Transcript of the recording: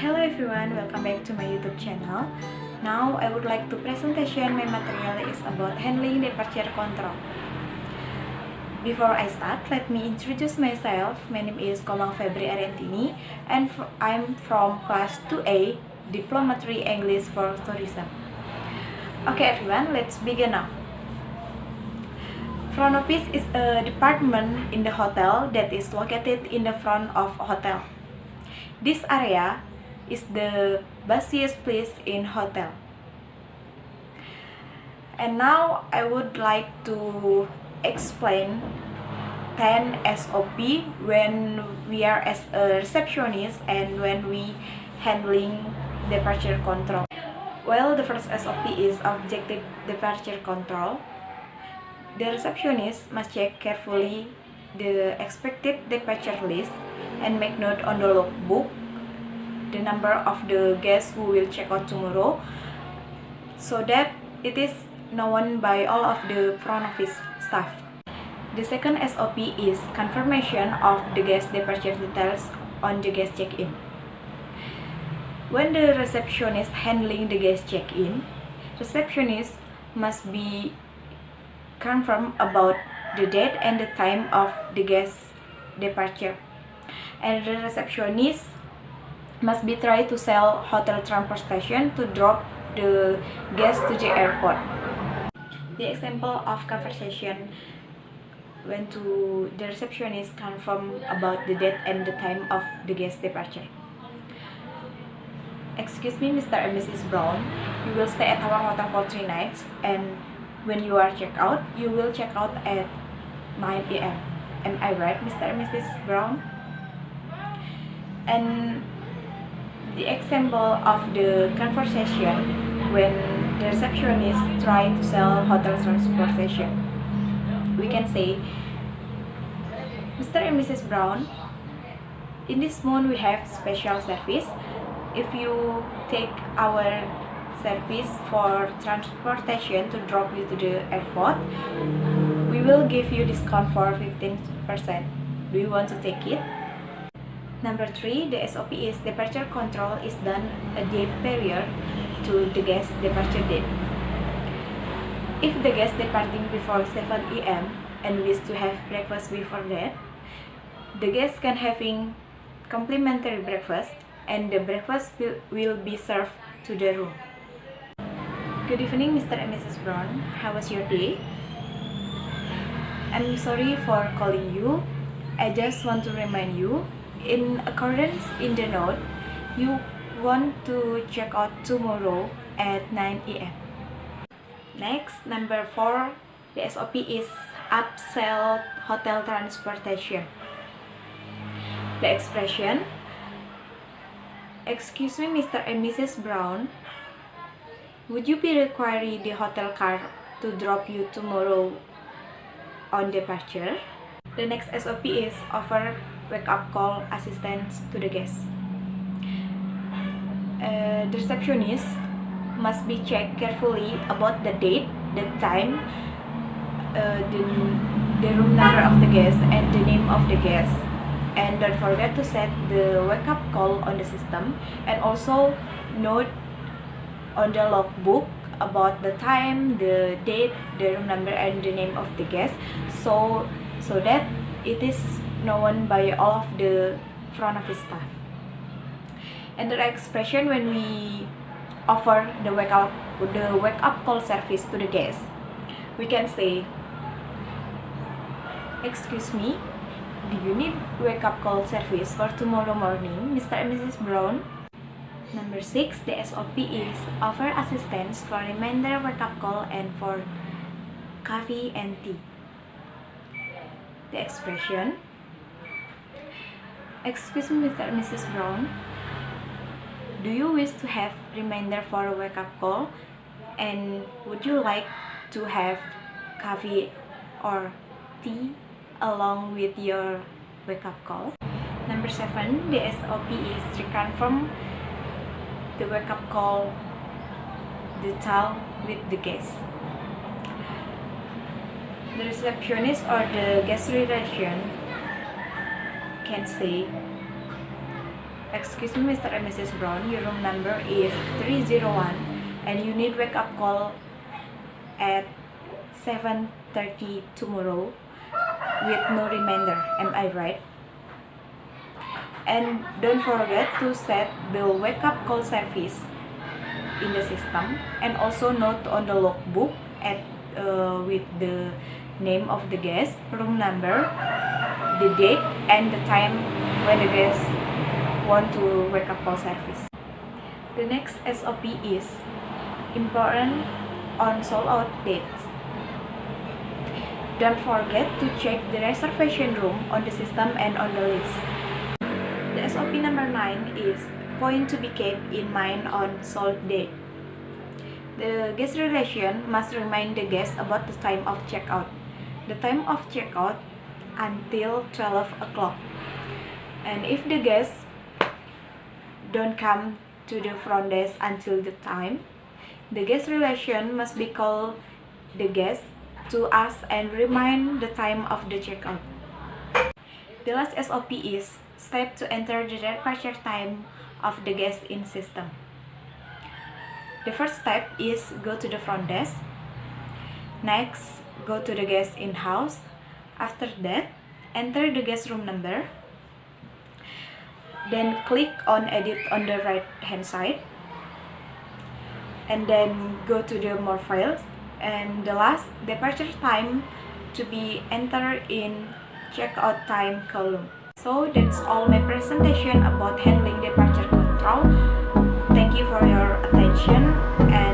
Hello everyone, welcome back to my YouTube channel. Now I would like to presentation my material is about handling departure control. Before I start, let me introduce myself. My name is Komang Febri Ariantini and I'm from class 2A, Diplomatry English for Tourism. Okay everyone, let's begin now. Front office is a department in the hotel that is located in the front of a hotel. This area is the busiest place in hotel. And now I would like to explain 10 SOP when we are as a receptionist and when we handling departure control. Well, the first SOP is objective departure control. The receptionist must check carefully the expected departure list and make note on the logbook the number of the guests who will check out tomorrow, so that it is known by all of the front office staff. The second SOP is confirmation of the guest departure details on the guest check-in. When the receptionist handling the guest check-in, receptionist must be confirm about the date and the time of the guest departure, and the receptionist must be try to sell hotel transportation to drop the guest to the airport. The example of conversation when to the receptionist confirm about the date and the time of the guest departure. Excuse me, Mr. and Mrs. Brown, you will stay at our hotel for 3 nights, and when you are checked out, you will check out at 9 p.m. Am I right, Mr. and Mrs. Brown? And the example of the conversation when the receptionist try to sell hotel transportation, we can say, Mr. and Mrs. Brown, in this month we have special service. If you take our service for transportation to drop you to the airport, we will give you discount for 15%. Do you want to take it? Number 3, the SOP is departure control is done a day prior to the guest departure date. If the guest departing before 7 a.m. and wish to have breakfast before that, the guest can having complimentary breakfast and the breakfast will be served to the room. Good evening, Mr. and Mrs. Brown. How was your day? I'm sorry for calling you. I just want to remind you, in accordance in the note, you want to check out tomorrow at 9 a.m. Next, number 4, the SOP is upsell hotel transportation. The expression, excuse me, Mr. and Mrs. Brown, would you be requiring the hotel car to drop you tomorrow on departure? The next SOP is offer wake-up call assistance to the guests. The receptionist must be checked carefully about the date, the time, the room number of the guest, and the name of the guest. And don't forget to set the wake-up call on the system, and also note on the logbook about the time, the date, the room number, and the name of the guest, so that it is known by all of the front office staff. And the expression when we offer the wake up call service to the guest, we can say, excuse me, do you need wake up call service for tomorrow morning, Mr. and Mrs. Brown? Number 6, the SOP is offer assistance for reminder wake up call and for coffee and tea. The expression, excuse me, Mr. and Mrs. Brown, do you wish to have reminder for a wake up call, and would you like to have coffee or tea along with your wake up call? Number 7, the SOP is reconfirm the wake up call detail with the guest. The receptionist or the guest relation can say, Excuse me, Mr. and Mrs. Brown, your room number is 301 and you need wake up call at 7:30 tomorrow with no reminder. Am I right? And don't forget to set the wake up call service in the system, and also note on the logbook with the name of the guest, room number, the date, and the time when the guest want to wake up call service. The next SOP is important on sold out dates. Don't forget to check the reservation room on the system and on the list. The SOP number 9 is point to be kept in mind on sold date. The guest relation must remind the guest about the time of checkout. The time of checkout until 12 o'clock. And if the guest don't come to the front desk until the time, the guest relation must be called the guest to ask and remind the time of the checkout. The last SOP is step to enter the departure time of the guest in system. The first step is go to the front desk. Next, go to the guest in-house. After that, enter the guest room number. Then click on edit on the right hand side. And then go to the more files. And the last, departure time to be entered in checkout time column. So that's all my presentation about handling departure control. Thank you for your attention, and